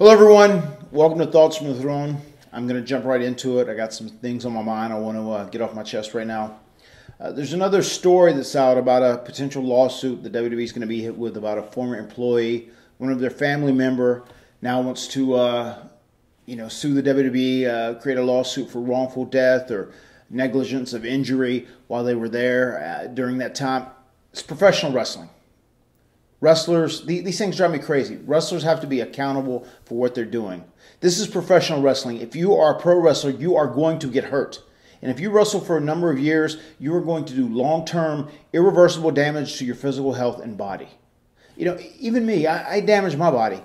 Hello everyone, welcome to Thoughts from the Throne. I'm going to jump right into it. I got some things on my mind I want to get off my chest right now. There's another story that's out about a potential lawsuit the WWE is going to be hit with about a former employee. One of their family member now wants to sue the WWE, create a lawsuit for wrongful death or negligence of injury while they were there during that time. It's professional wrestling. Wrestlers, these things drive me crazy. Wrestlers have to be accountable for what they're doing. This is professional wrestling. If you are a pro wrestler, you are going to get hurt. And if you wrestle for a number of years, you are going to do long-term, irreversible damage to your physical health and body. You know, even me, I damaged my body.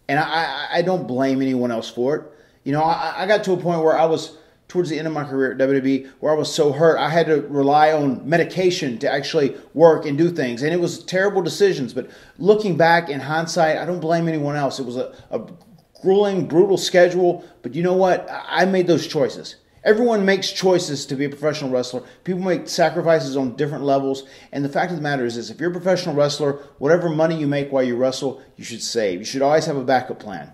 And I don't blame anyone else for it. You know, I got to a point where I was towards the end of my career at WWE, where I was so hurt, I had to rely on medication to actually work and do things. And it was terrible decisions. But looking back in hindsight, I don't blame anyone else. It was a grueling, brutal schedule. But you know what? I made those choices. Everyone makes choices to be a professional wrestler. People make sacrifices on different levels. And the fact of the matter is this: if you're a professional wrestler, whatever money you make while you wrestle, you should save. You should always have a backup plan.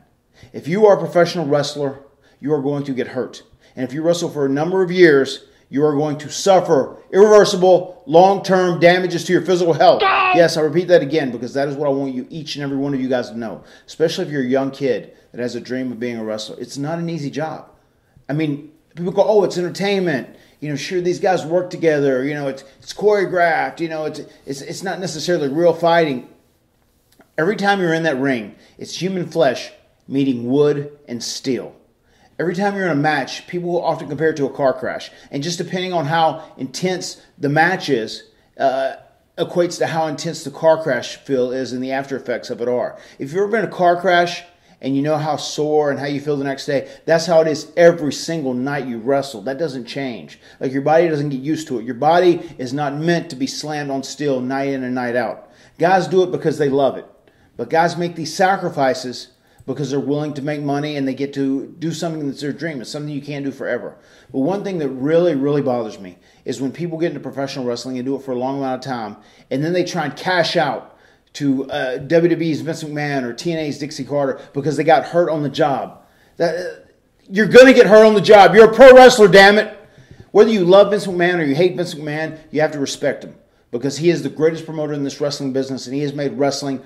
If you are a professional wrestler, you are going to get hurt. And if you wrestle for a number of years, you are going to suffer irreversible, long-term damages to your physical health. Yes, I repeat that again because that is what I want you, each and every one of you guys to know. Especially if you're a young kid that has a dream of being a wrestler. It's not an easy job. I mean, people go, oh, it's entertainment. You know, sure, these guys work together. You know, it's choreographed. You know, it's not necessarily real fighting. Every time you're in that ring, it's human flesh meeting wood and steel. Every time you're in a match, people will often compare it to a car crash. And just depending on how intense the match is, equates to how intense the car crash feel is and the after effects of it are. If you've ever been in a car crash and you know how sore and how you feel the next day, that's how it is every single night you wrestle. That doesn't change. Like, your body doesn't get used to it. Your body is not meant to be slammed on steel night in and night out. Guys do it because they love it. But guys make these sacrifices because they're willing to make money and they get to do something that's their dream. It's something you can't do forever. But one thing that really, really bothers me is when people get into professional wrestling and do it for a long amount of time, and then they try and cash out to WWE's Vince McMahon or TNA's Dixie Carter because they got hurt on the job. You're going to get hurt on the job. You're a pro wrestler, damn it. Whether you love Vince McMahon or you hate Vince McMahon, you have to respect him, because he is the greatest promoter in this wrestling business, and he has made wrestling,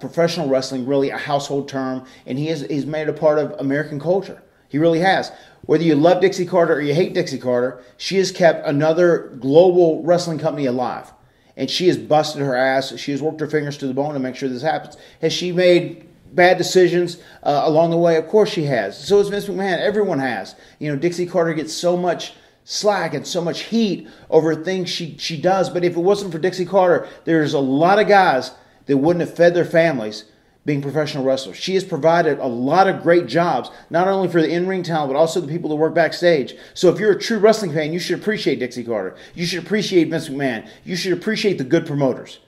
professional wrestling, really a household term, and he's made it a part of American culture. He really has. Whether you love Dixie Carter or you hate Dixie Carter, she has kept another global wrestling company alive, and she has busted her ass. She has worked her fingers to the bone to make sure this happens. Has she made bad decisions along the way? Of course she has. So has Vince McMahon. Everyone has. You know, Dixie Carter gets so much slack and so much heat over things she does. But if it wasn't for Dixie Carter, there's a lot of guys that wouldn't have fed their families being professional wrestlers. She has provided a lot of great jobs, not only for the in-ring talent, but also the people that work backstage. So if you're a true wrestling fan, you should appreciate Dixie Carter. You should appreciate Vince McMahon. You should appreciate the good promoters.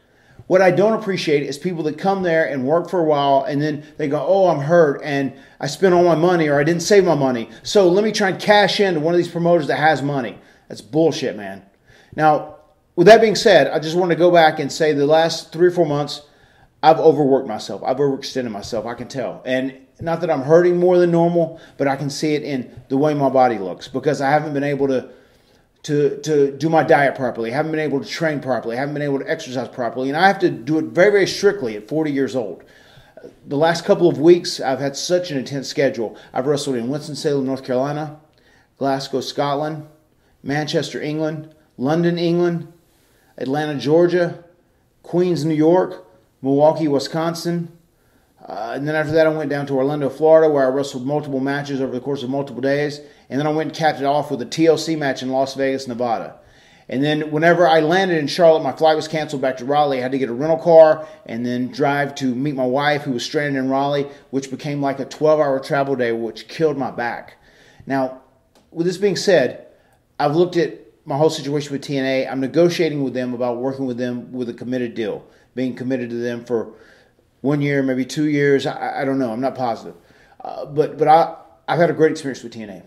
What I don't appreciate is people that come there and work for a while and then they go, oh, I'm hurt and I spent all my money or I didn't save my money, so let me try and cash into one of these promoters that has money. That's bullshit, man. Now, with that being said, I just want to go back and say the last 3 or 4 months, I've overworked myself. I've overextended myself. I can tell. And not that I'm hurting more than normal, but I can see it in the way my body looks, because I haven't been able to do my diet properly. I haven't been able to train properly. I haven't been able to exercise properly. And I have to do it very, very strictly at 40 years old. The last couple of weeks, I've had such an intense schedule. I've wrestled in Winston-Salem, North Carolina, Glasgow, Scotland, Manchester, England, London, England, Atlanta, Georgia, Queens, New York, Milwaukee, Wisconsin. And then after that, I went down to Orlando, Florida, where I wrestled multiple matches over the course of multiple days. And then I went and capped it off with a TLC match in Las Vegas, Nevada. And then whenever I landed in Charlotte, my flight was canceled back to Raleigh. I had to get a rental car and then drive to meet my wife, who was stranded in Raleigh, which became like a 12-hour travel day, which killed my back. Now, with this being said, I've looked at my whole situation with TNA. I'm negotiating with them about working with them with a committed deal, being committed to them for 1 year, maybe 2 years. I don't know. I'm not positive. But I've had a great experience with TNA.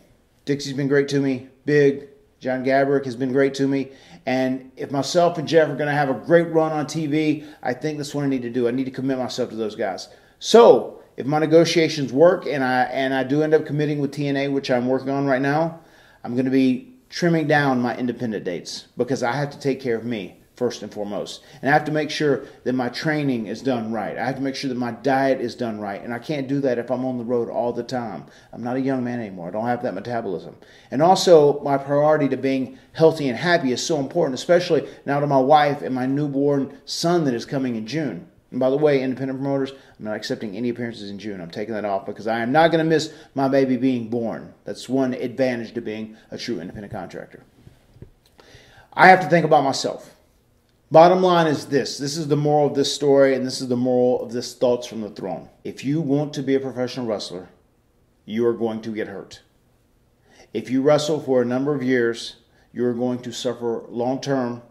Dixie's been great to me. Big. John Gabrick has been great to me. And if myself and Jeff are going to have a great run on TV, I think that's what I need to do. I need to commit myself to those guys. So if my negotiations work and I do end up committing with TNA, which I'm working on right now, I'm going to be trimming down my independent dates because I have to take care of me first and foremost. And I have to make sure that my training is done right. I have to make sure that my diet is done right. And I can't do that if I'm on the road all the time. I'm not a young man anymore. I don't have that metabolism. And also, my priority to being healthy and happy is so important, especially now to my wife and my newborn son that is coming in June. And by the way, independent promoters, I'm not accepting any appearances in June. I'm taking that off because I am not going to miss my baby being born. That's one advantage to being a true independent contractor. I have to think about myself. Bottom line is this. This is the moral of this story, and this is the moral of this Thoughts from the Throne. If you want to be a professional wrestler, you are going to get hurt. If you wrestle for a number of years, you are going to suffer long-term,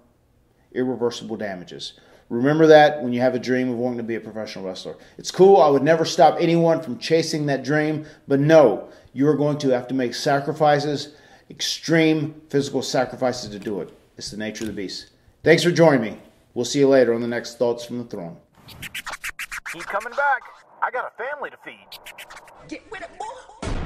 irreversible damages. Remember that when you have a dream of wanting to be a professional wrestler. It's cool. I would never stop anyone from chasing that dream. But no, you are going to have to make sacrifices, extreme physical sacrifices to do it. It's the nature of the beast. Thanks for joining me. We'll see you later on the next Thoughts from the Throne. Keep coming back. I got a family to feed. Get with it, boy.